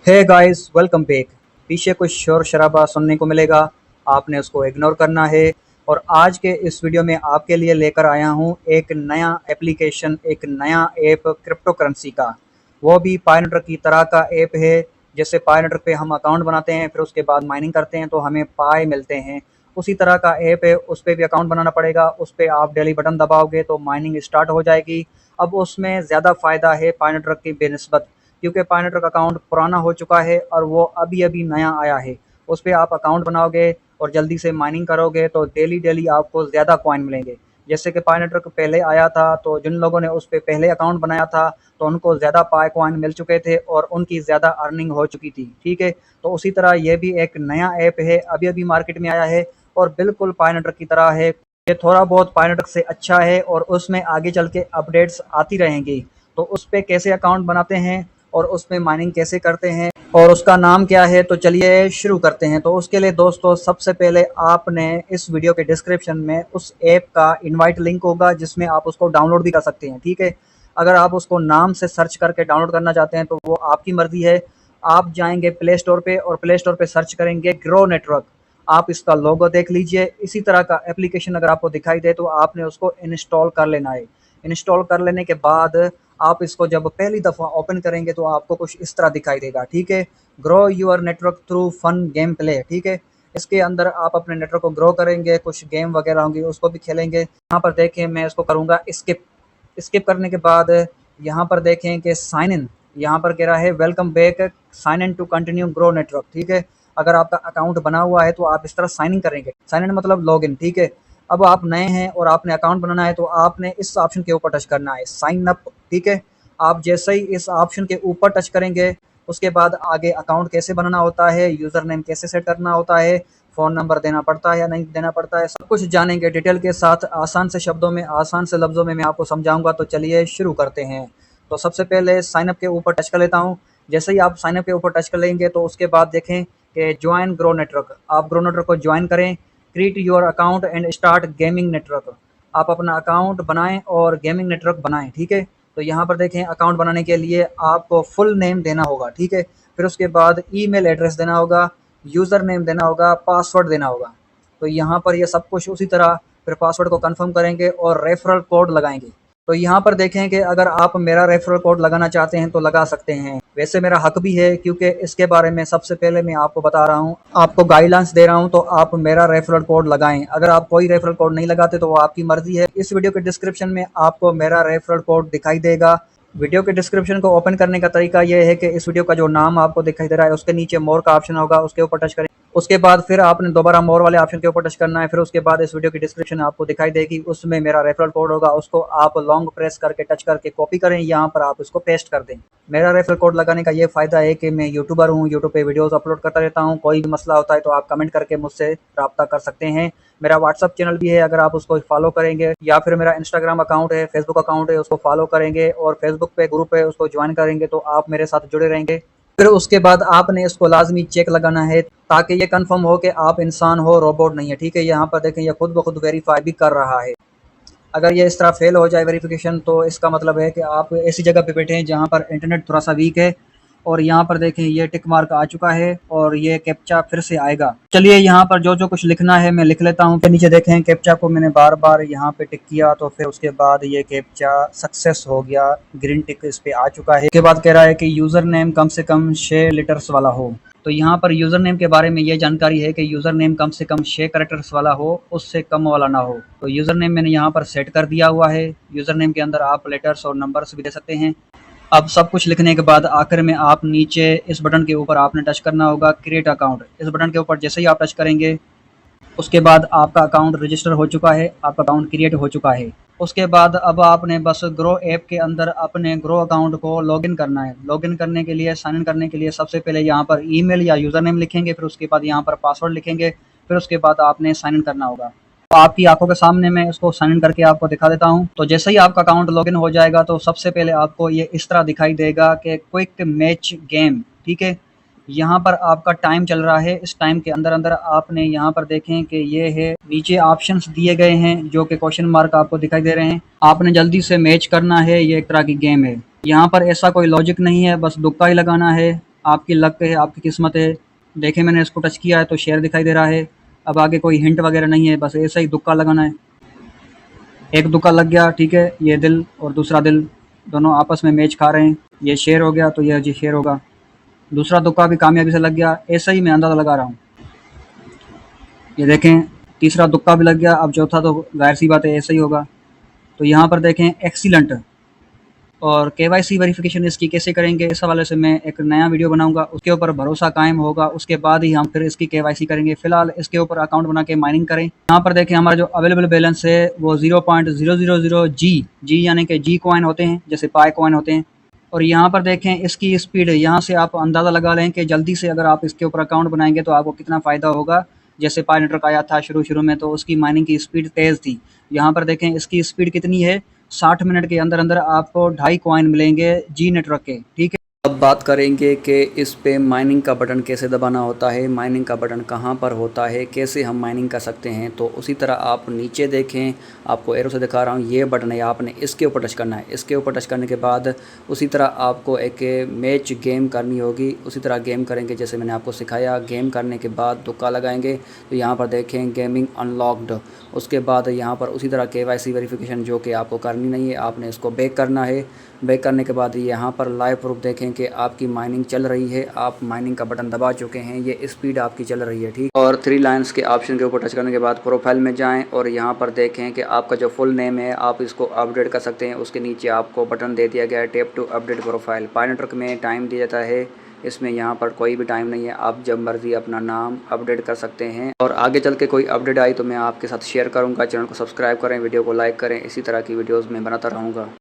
Hey guys, welcome back. पीछे कुछ शोर शराबा सुनने को मिलेगा, आपने उसको इग्नोर करना है। और आज के इस वीडियो में आपके लिए लेकर आया हूँ एक नया एप्लीकेशन, एक नया ऐप क्रिप्टो करेंसी का। वो भी पायनेटर की तरह का ऐप है। जैसे पायनेटर पे हम अकाउंट बनाते हैं, फिर उसके बाद माइनिंग करते हैं तो हमें पाए मिलते हैं। उसी तरह का ऐप है, उस पर भी अकाउंट बनाना पड़ेगा। उस पर आप डेली बटन दबाओगे तो माइनिंग स्टार्ट हो जाएगी। अब उसमें ज़्यादा फ़ायदा है पायनेटर की बेनिस्बत, क्योंकि पायनेटर का अकाउंट पुराना हो चुका है और वो अभी अभी नया आया है। उस पर आप अकाउंट बनाओगे और जल्दी से माइनिंग करोगे तो डेली डेली आपको ज़्यादा कॉइन मिलेंगे। जैसे कि पायनेटर पहले आया था तो जिन लोगों ने उस पर पहले अकाउंट बनाया था तो उनको ज़्यादा पाए कॉइन मिल चुके थे और उनकी ज़्यादा अर्निंग हो चुकी थी। ठीक है, तो उसी तरह ये भी एक नया ऐप है, अभी अभी मार्केट में आया है और बिल्कुल पायनेटर की तरह है। ये थोड़ा बहुत पायनेटर से अच्छा है और उसमें आगे चल के अपडेट्स आती रहेंगी। तो उस पर कैसे अकाउंट बनाते हैं और उसमें माइनिंग कैसे करते हैं और उसका नाम क्या है, तो चलिए शुरू करते हैं। तो उसके लिए दोस्तों, सबसे पहले आपने इस वीडियो के डिस्क्रिप्शन में उस ऐप का इनवाइट लिंक होगा जिसमें आप उसको डाउनलोड भी कर सकते हैं। ठीक है, अगर आप उसको नाम से सर्च करके डाउनलोड करना चाहते हैं तो वो आपकी मर्ज़ी है। आप जाएंगे प्ले स्टोर पे और प्ले स्टोर पे सर्च करेंगे ग्रो नेटवर्क। आप इसका लोगो देख लीजिए। इसी तरह का एप्लीकेशन अगर आपको दिखाई दे तो आपने उसको इंस्टॉल कर लेना है। इंस्टॉल कर लेने के बाद आप इसको जब पहली दफ़ा ओपन करेंगे तो आपको कुछ इस तरह दिखाई देगा। ठीक है, grow your network through fun game play. ठीक है, इसके अंदर आप अपने नेटवर्क को ग्रो करेंगे, कुछ गेम वगैरह होंगी उसको भी खेलेंगे। यहाँ पर देखें, मैं इसको करूँगा स्किप। स्किप करने के बाद यहाँ पर देखें कि साइन इन, यहाँ पर कह रहा है welcome back, sign in to continue grow network. ठीक है, अगर आपका अकाउंट बना हुआ है तो आप इस तरह साइन इन करेंगे। साइन इन मतलब लॉग इन। ठीक है, अब आप नए हैं और आपने अकाउंट बनाना है तो आपने इस ऑप्शन के ऊपर टच करना है, साइन अप। ठीक है, आप जैसे ही इस ऑप्शन के ऊपर टच करेंगे उसके बाद आगे अकाउंट कैसे बनाना होता है, यूज़र नेम कैसे सेट करना होता है, फ़ोन नंबर देना पड़ता है या नहीं देना पड़ता है, सब कुछ जानेंगे डिटेल के साथ। आसान से शब्दों में, आसान से लफ्ज़ों में मैं आपको समझाऊंगा। तो चलिए शुरू करते हैं। तो सबसे पहले साइन अप के ऊपर टच कर लेता हूँ। जैसे ही आप साइन अप के ऊपर टच कर लेंगे तो उसके बाद देखें कि ज्वाइन ग्रो नेटवर्क, आप ग्रो नेटवर्क को ज्वाइन करें। Create your account and start gaming network, आप अपना अकाउंट बनाएं और गेमिंग नेटवर्क बनाएं। ठीक है, तो यहाँ पर देखें अकाउंट बनाने के लिए आपको फुल नेम देना होगा। ठीक है, फिर उसके बाद ईमेल एड्रेस देना होगा, यूज़र नेम देना होगा, पासवर्ड देना होगा। तो यहाँ पर ये सब कुछ उसी तरह फिर पासवर्ड को कंफर्म करेंगे और रेफरल कोड लगाएंगे। तो यहाँ पर देखें कि अगर आप मेरा रेफरल कोड लगाना चाहते हैं तो लगा सकते हैं। वैसे मेरा हक भी है क्योंकि इसके बारे में सबसे पहले मैं आपको बता रहा हूँ, आपको गाइडलाइंस दे रहा हूँ, तो आप मेरा रेफरल कोड लगाएं। अगर आप कोई रेफरल कोड नहीं लगाते तो वो आपकी मर्जी है। इस वीडियो के डिस्क्रिप्शन में आपको मेरा रेफरल कोड दिखाई देगा। वीडियो के डिस्क्रिप्शन को ओपन करने का तरीका यह है कि इस वीडियो का जो नाम आपको दिखाई दे रहा है उसके नीचे मोर का ऑप्शन होगा, उसके ऊपर टच करें। उसके बाद फिर आपने दोबारा मोर वाले ऑप्शन के ऊपर टच करना है। फिर उसके बाद इस वीडियो की डिस्क्रिप्शन आपको दिखाई देगी, उसमें मेरा रेफरल कोड होगा, उसको आप लॉन्ग प्रेस करके टच करके कॉपी करें, यहाँ पर आप इसको पेस्ट कर दें। मेरा रेफरल कोड लगाने का ये फ़ायदा है कि मैं यूट्यूबर हूँ, यूट्यूब पे वीडियोस अपलोड करता रहता हूँ। कोई भी मसला होता है तो आप कमेंट करके मुझसे रब्ता कर सकते हैं। मेरा व्हाट्सअप चैनल भी है, अगर आप उसको फॉलो करेंगे, या फिर मेरा इंस्टाग्राम अकाउंट है, फेसबुक अकाउंट है, उसको फॉलो करेंगे और फेसबुक पे ग्रुप है उसको ज्वाइन करेंगे तो आप मेरे साथ जुड़े रहेंगे। फिर उसके बाद आपने इसको लाजमी चेक लगाना है ताकि ये कंफर्म हो कि आप इंसान हो, रोबोट नहीं है। ठीक है, यहाँ पर देखें ये खुद ब खुद वेरीफाई भी कर रहा है। अगर ये इस तरह फेल हो जाए वेरिफिकेशन तो इसका मतलब है कि आप ऐसी जगह पे बैठे हैं जहाँ पर इंटरनेट थोड़ा सा वीक है। और यहाँ पर देखें ये टिक मार्क आ चुका है और ये कैप्चा फिर से आएगा। चलिए यहाँ पर जो जो कुछ लिखना है मैं लिख लेता हूँ। फिर नीचे देखें कैप्चा को मैंने बार बार यहाँ पे टिक किया तो फिर उसके बाद ये कैप्चा सक्सेस हो गया, ग्रीन टिक इस पे आ चुका है। उसके बाद कह रहा है कि यूज़र नेम कम से कम 6 लेटर्स वाला हो। तो यहाँ पर यूज़र नेम के बारे में ये जानकारी है कि यूज़र नेम कम से कम 6 कैरेक्टर्स वाला हो, उससे कम वाला ना हो। तो यूज़र नेम मैंने यहाँ पर सेट कर दिया हुआ है। यूज़र नेम के अंदर आप लेटर्स और नंबर्स भी दे सकते हैं। अब सब कुछ लिखने के बाद आखिर में आप नीचे इस बटन के ऊपर आपने टच करना होगा, क्रिएट अकाउंट। इस बटन के ऊपर जैसे ही आप टच करेंगे उसके बाद आपका अकाउंट रजिस्टर हो चुका है, आपका अकाउंट क्रिएट हो चुका है। उसके बाद अब आपने बस ग्रो ऐप के अंदर अपने ग्रो अकाउंट को लॉगिन करना है। लॉगिन करने के लिए, साइन इन करने के लिए सबसे पहले यहाँ पर ईमेल या यूज़र नेम लिखेंगे, फिर उसके बाद यहाँ पर पासवर्ड लिखेंगे, फिर उसके बाद आपने साइन इन करना होगा। तो आपकी आंखों के सामने मैं इसको साइन इन करके आपको दिखा देता हूँ। तो जैसे ही आपका अकाउंट लॉगिन हो जाएगा तो सबसे पहले आपको ये इस तरह दिखाई देगा कि क्विक मैच गेम। ठीक है, यहाँ पर आपका टाइम चल रहा है। इस टाइम के अंदर अंदर आपने यहाँ पर देखें कि ये है, नीचे ऑप्शंस दिए गए हैं जो कि क्वेश्चन मार्क आपको दिखाई दे रहे हैं। आपने जल्दी से मैच करना है, ये एक तरह की गेम है। यहाँ पर ऐसा कोई लॉजिक नहीं है, बस तुक्का ही लगाना है। आपकी लक है, आपकी किस्मत है। देखें मैंने इसको टच किया है तो शेयर दिखाई दे रहा है। अब आगे कोई हिंट वगैरह नहीं है, बस ऐसा ही तुक्का लगाना है। एक तुक्का लग गया, ठीक है। ये दिल और दूसरा दिल दोनों आपस में मैच खा रहे हैं। ये शेर हो गया तो ये जी शेर होगा। दूसरा तुक्का भी कामयाबी से लग गया। ऐसा ही मैं अंदाज़ा लगा रहा हूँ। ये देखें तीसरा तुक्का भी लग गया। अब चौथा तो ज़ाहिर सी बात है ऐसा ही होगा। तो यहाँ पर देखें एक्सीलेंट। और केवाईसी वेरिफिकेशन इसकी कैसे करेंगे, इस हवाले से मैं एक नया वीडियो बनाऊंगा। उसके ऊपर भरोसा कायम होगा, उसके बाद ही हम फिर इसकी केवाईसी करेंगे। फिलहाल इसके ऊपर अकाउंट बना के माइनिंग करें। यहाँ पर देखें हमारा जो अवेलेबल बैलेंस है वो 0.000 जी यानी कि जी कॉइन होते हैं, जैसे पाई कॉइन होते हैं। और यहाँ पर देखें इसकी स्पीड, यहाँ से आप अंदाज़ा लगा लें कि जल्दी से अगर आप इसके ऊपर अकाउंट बनाएंगे तो आपको कितना फ़ायदा होगा। जैसे पाई नेटवर्क आया था शुरू में तो उसकी माइनिंग की स्पीड तेज़ थी। यहाँ पर देखें इसकी स्पीड कितनी है, 60 मिनट के अंदर अंदर आपको 2.5 कॉइन मिलेंगे जी नेटवर्क के, ठीक है। अब बात करेंगे कि इस पे माइनिंग का बटन कैसे दबाना होता है, माइनिंग का बटन कहाँ पर होता है, कैसे हम माइनिंग कर सकते हैं। तो उसी तरह आप नीचे देखें, आपको एरो से दिखा रहा हूँ, ये बटन है, आपने इसके ऊपर टच करना है। इसके ऊपर टच करने के बाद उसी तरह आपको एक मैच गेम करनी होगी। उसी तरह गेम करेंगे जैसे मैंने आपको सिखाया। गेम करने के बाद तुक्का लगाएंगे तो यहाँ पर देखें गेमिंग अनलॉक्ड। उसके बाद यहाँ पर उसी तरह केवाईसी वेरिफिकेशन जो कि आपको करनी नहीं है, आपने इसको बैक करना है। बैक करने के बाद यहाँ पर लाइव प्रूफ देखें कि आपकी माइनिंग चल रही है। आप माइनिंग का बटन दबा चुके हैं, ये स्पीड आपकी चल रही है, ठीक। और 3 लाइन्स के ऑप्शन के ऊपर टच करने के बाद प्रोफाइल में जाएं और यहाँ पर देखें कि आपका जो फुल नेम है आप इसको अपडेट कर सकते हैं। उसके नीचे आपको बटन दे दिया गया है tap to update profile. Pi network में टाइम दिया जाता है, इसमें यहाँ पर कोई भी टाइम नहीं है। आप जब मर्ज़ी अपना नाम अपडेट कर सकते हैं। और आगे चल के कोई अपडेट आई तो मैं आपके साथ शेयर करूँगा। चैनल को सब्सक्राइब करें, वीडियो को लाइक करें, इसी तरह की वीडियोज़ मैं बनाता रहूँगा।